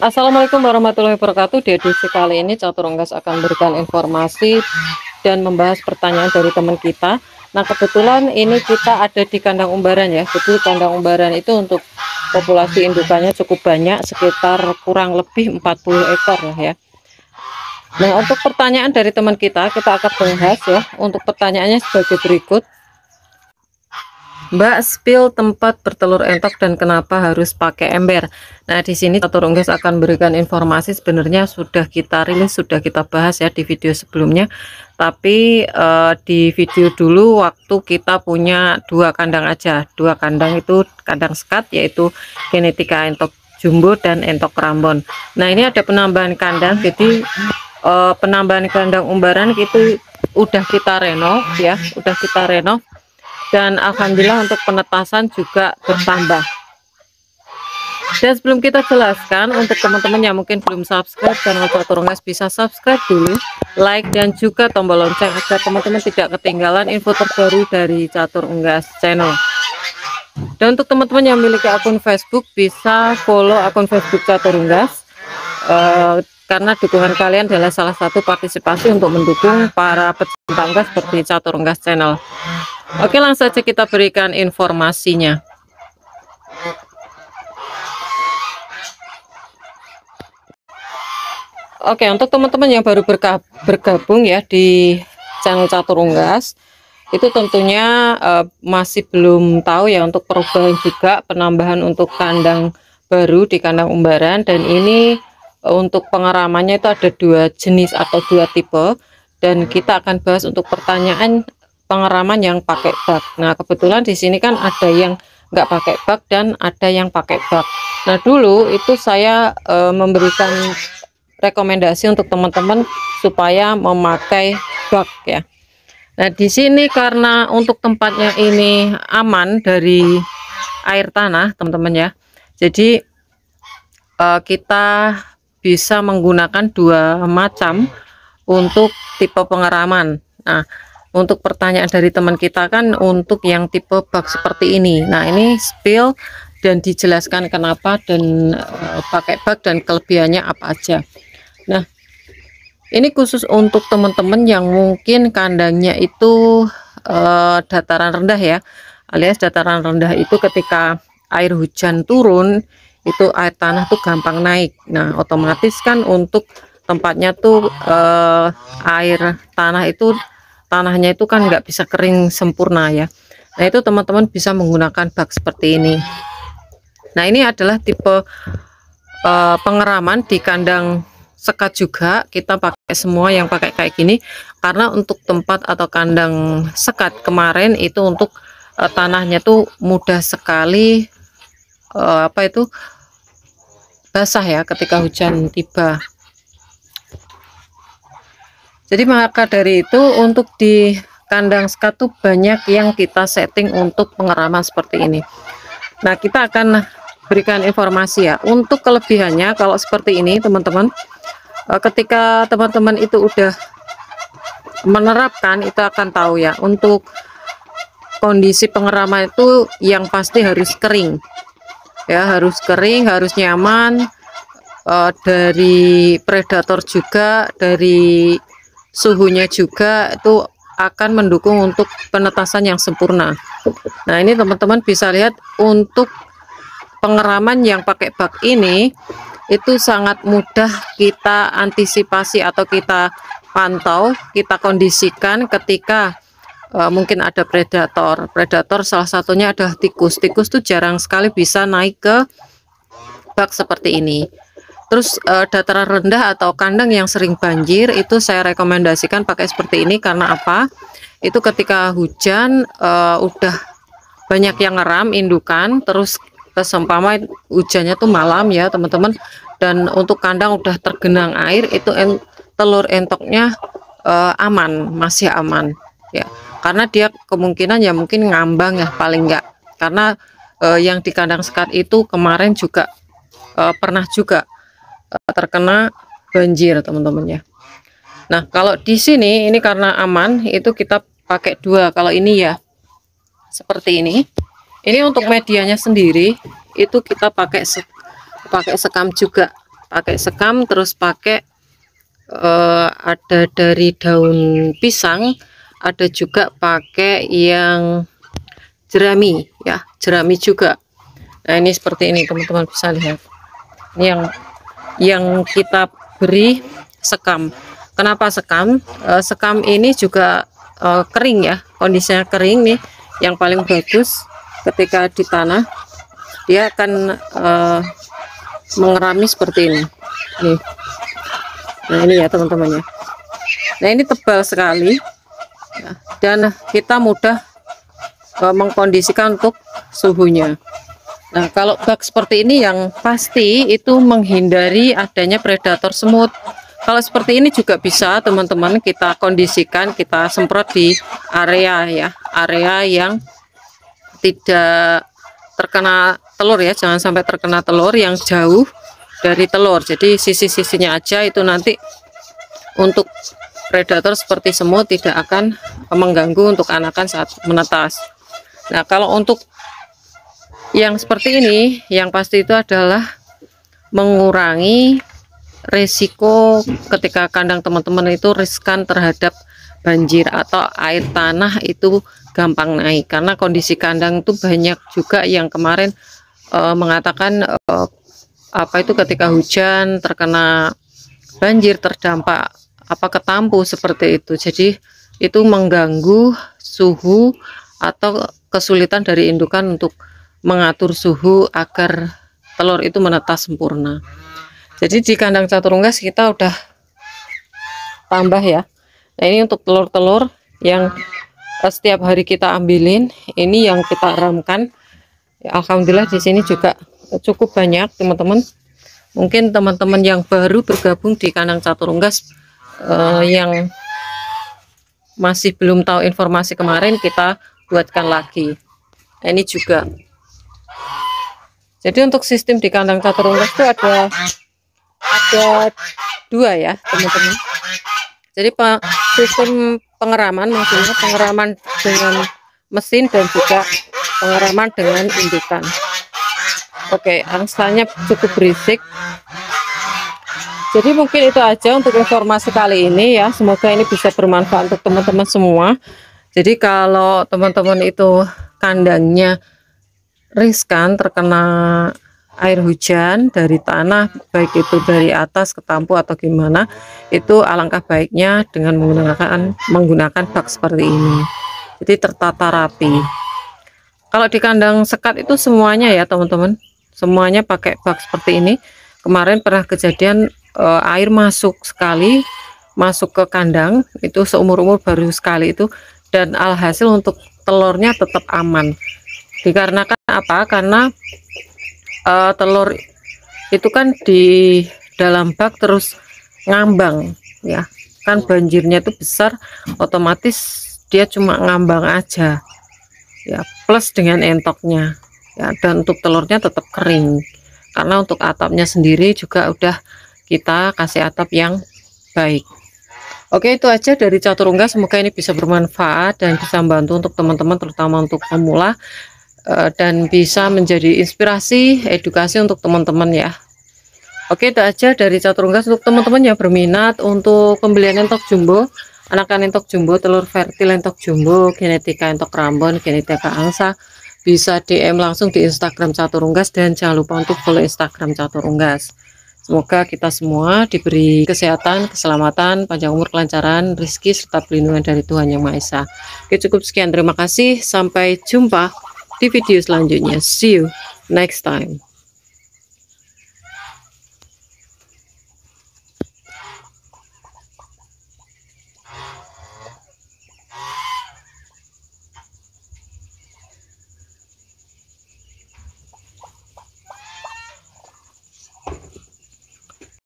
Assalamualaikum warahmatullahi wabarakatuh. Di edisi kali ini Catur Unggas akan memberikan informasi dan membahas pertanyaan dari teman kita. Nah, kebetulan ini kita ada di kandang umbaran ya. Jadi kandang umbaran itu untuk populasi indukannya cukup banyak, sekitar kurang lebih 40 ekor ya. Nah, untuk pertanyaan dari teman kita akan bahas ya. Untuk pertanyaannya sebagai berikut. Mbak, spill tempat bertelur entok dan kenapa harus pakai ember. Nah, di sini Catur Unggas akan berikan informasi, sebenarnya sudah kita rilis, sudah kita bahas ya di video sebelumnya. Tapi di video dulu waktu kita punya dua kandang aja. Dua kandang itu kandang sekat, yaitu genetika entok jumbo dan entok rambon. Nah, ini ada penambahan kandang, jadi penambahan kandang umbaran itu udah kita renov ya, udah kita renov. Dan alhamdulillah untuk penetasan juga bertambah. Dan sebelum kita jelaskan, untuk teman-teman yang mungkin belum subscribe channel Catur Unggas, bisa subscribe dulu, like dan juga tombol lonceng agar teman-teman tidak ketinggalan info terbaru dari Catur Unggas channel. Dan untuk teman-teman yang memiliki akun Facebook, bisa follow akun Facebook Catur Unggas, karena dukungan kalian adalah salah satu partisipasi untuk mendukung para pecinta unggas seperti Catur Unggas channel. Oke, langsung saja kita berikan informasinya. Oke, untuk teman-teman yang baru bergabung ya di channel Catur Unggas, itu tentunya masih belum tahu ya untuk perubahan juga, penambahan untuk kandang baru di kandang umbaran. Dan ini untuk pengeramannya itu ada dua jenis atau dua tipe, dan kita akan bahas untuk pertanyaan pengeraman yang pakai bak. Nah, kebetulan di sini kan ada yang nggak pakai bak dan ada yang pakai bak. Nah, dulu itu saya memberikan rekomendasi untuk teman-teman supaya memakai bak ya. Nah, di sini karena untuk tempatnya ini aman dari air tanah, teman-teman ya. Jadi kita bisa menggunakan dua macam untuk tipe pengeraman. Nah, untuk pertanyaan dari teman kita kan untuk yang tipe bak seperti ini. Nah, ini spill dan dijelaskan kenapa dan pakai bak dan kelebihannya apa aja. Nah, ini khusus untuk teman-teman yang mungkin kandangnya itu dataran rendah ya, alias dataran rendah itu ketika air hujan turun itu air tanah tuh gampang naik. Nah, otomatis kan untuk tempatnya tuh air tanah itu tanahnya itu kan nggak bisa kering sempurna ya. Nah, itu teman-teman bisa menggunakan bak seperti ini. Nah, ini adalah tipe pengeraman di kandang sekat juga. Kita pakai semua yang pakai kayak gini karena untuk tempat atau kandang sekat kemarin itu untuk tanahnya tuh mudah sekali basah ya ketika hujan tiba. Jadi maka dari itu untuk di kandang sekat tuh banyak yang kita setting untuk pengeraman seperti ini. Nah, kita akan berikan informasi ya untuk kelebihannya. Kalau seperti ini teman-teman, ketika teman-teman itu udah menerapkan itu akan tahu ya, untuk kondisi pengeraman itu yang pasti harus kering ya, harus kering, harus nyaman, dari predator juga, dari suhunya juga itu akan mendukung untuk penetasan yang sempurna. Nah, ini teman-teman bisa lihat untuk pengeraman yang pakai bak ini itu sangat mudah kita antisipasi atau kita pantau, kita kondisikan ketika mungkin ada predator salah satunya adalah tikus. Tikus tuh jarang sekali bisa naik ke bak seperti ini. Terus dataran rendah atau kandang yang sering banjir itu saya rekomendasikan pakai seperti ini. Karena apa? Itu ketika hujan udah banyak yang ngeram indukan, terus seumpama hujannya tuh malam ya teman-teman, dan untuk kandang udah tergenang air, itu telur entoknya aman, masih aman ya, karena dia kemungkinan ya mungkin ngambang ya paling enggak. Karena yang di kandang sekat itu kemarin juga pernah juga terkena banjir teman-teman ya. Nah, kalau di sini ini karena aman itu kita pakai dua. Kalau ini ya seperti ini untuk medianya sendiri itu kita pakai sekam juga pakai sekam, terus pakai ada dari daun pisang, ada juga pakai yang jerami ya, jerami juga. Nah ini seperti ini teman-teman bisa lihat, ini yang kita beri sekam. Kenapa sekam? Sekam ini juga kering ya, kondisinya kering nih, yang paling bagus ketika di tanah dia akan mengerami seperti ini nih. Nah ini ya teman-teman ya, nah ini tebal sekali ya, dan kita mudah mengkondisikan untuk suhunya. Nah kalau bak seperti ini yang pasti itu menghindari adanya predator semut. Kalau seperti ini juga bisa teman-teman kita kondisikan, kita semprot di area ya, area yang tidak terkena telur ya, jangan sampai terkena telur, yang jauh dari telur. Jadi sisi-sisinya aja, itu nanti untuk predator seperti semut tidak akan mengganggu untuk anakan saat menetas. Nah kalau untuk yang seperti ini, yang pasti itu adalah mengurangi risiko ketika kandang teman-teman itu riskan terhadap banjir atau air tanah itu gampang naik, karena kondisi kandang itu banyak juga yang kemarin mengatakan apa itu ketika hujan terkena banjir, terdampak ketampu seperti itu. Jadi itu mengganggu suhu atau kesulitan dari indukan untuk mengatur suhu agar telur itu menetas sempurna. Jadi di kandang catur unggas kita udah tambah ya. Nah ini untuk telur-telur yang setiap hari kita ambilin, ini yang kita ramkan ya, alhamdulillah di sini juga cukup banyak teman-teman. Mungkin teman-teman yang baru bergabung di kandang catur unggas yang masih belum tahu informasi kemarin, kita buatkan lagi. Nah, ini juga. Jadi untuk sistem di kandang catur unggas itu ada dua ya teman-teman. Jadi sistem pengeraman, maksudnya pengeraman dengan mesin dan juga pengeraman dengan indukan. Oke, angsanya cukup berisik. Jadi mungkin itu aja untuk informasi kali ini ya. Semoga ini bisa bermanfaat untuk teman-teman semua. Jadi kalau teman-teman itu kandangnya riskan terkena air hujan dari tanah, baik itu dari atas ke tampu atau gimana, itu alangkah baiknya dengan menggunakan bak seperti ini. Jadi tertata rapi. Kalau di kandang sekat itu semuanya ya teman-teman, semuanya pakai bak seperti ini. Kemarin pernah kejadian air masuk sekali, masuk ke kandang, itu seumur-umur baru sekali itu, dan alhasil untuk telurnya tetap aman. Dikarenakan apa? Karena telur itu kan di dalam bak terus ngambang ya, kan banjirnya itu besar, otomatis dia cuma ngambang aja ya, plus dengan entoknya ya, dan untuk telurnya tetap kering, karena untuk atapnya sendiri juga udah kita kasih atap yang baik. Oke, itu aja dari catur unggas, semoga ini bisa bermanfaat dan bisa membantu untuk teman-teman, terutama untuk pemula, dan bisa menjadi inspirasi edukasi untuk teman-teman ya. Oke, itu aja dari catur unggas. Untuk teman-teman yang berminat untuk pembelian entok jumbo, anakan entok jumbo, telur fertil entok jumbo, genetika entok rambon, genetika angsa, bisa DM langsung di Instagram catur unggas, dan jangan lupa untuk follow Instagram catur unggas. Semoga kita semua diberi kesehatan, keselamatan, panjang umur, kelancaran, rezeki, serta perlindungan dari Tuhan Yang Maha Esa. Oke, cukup sekian, terima kasih, sampai jumpa di video selanjutnya. See you next time.